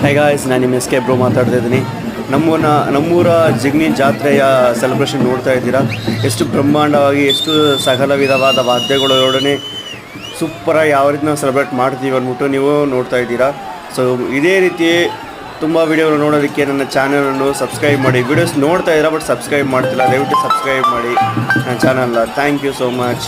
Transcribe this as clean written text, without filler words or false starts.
High guys, ನಾನು ನಿಮ್ಮ S K bro ಮಾತಾಡ್ತಾ ಇದ್ದೀನಿ. ನಮ್ಮೂರ ಜಿಗ್ನಿ ಜಾತ್ರೆಯ ಸೆಲೆಬ್ರೇಷನ್ ನೋಡ್ತಾ ಇದ್ದೀರಾ. ಎಷ್ಟು ಬ್ರಹ್ಮಾಂಡವಾಗಿ, ಎಷ್ಟು ಸಕಲ ವಿಧವಾದ ವಾದ್ಯಗಳೊಡನೆ ಸೂಪರಾಗಿ ಯಾವ ರೀತಿ ನಾವು ಸೆಲೆಬ್ರೇಟ್ ಮಾಡ್ತೀವಿ ಅಂದ್ಬಿಟ್ಟು ನೀವು ನೋಡ್ತಾ ಇದ್ದೀರಾ. ಸೊ ಇದೇ ರೀತಿ ತುಂಬ ವೀಡಿಯೋಗಳು ನೋಡೋದಕ್ಕೆ ನನ್ನ ಚಾನಲನ್ನು ಸಬ್ಸ್ಕ್ರೈಬ್ ಮಾಡಿ. ವೀಡಿಯೋಸ್ ನೋಡ್ತಾ ಇದ್ದೀರಾ ಬಟ್ ಸಬ್ಸ್ಕ್ರೈಬ್ ಮಾಡ್ತಿಲ್ಲ, ದಯವಿಟ್ಟು ಸಬ್ಸ್ಕ್ರೈಬ್ ಮಾಡಿ ನನ್ನ ಚಾನಲ್ನ. Thank you so much.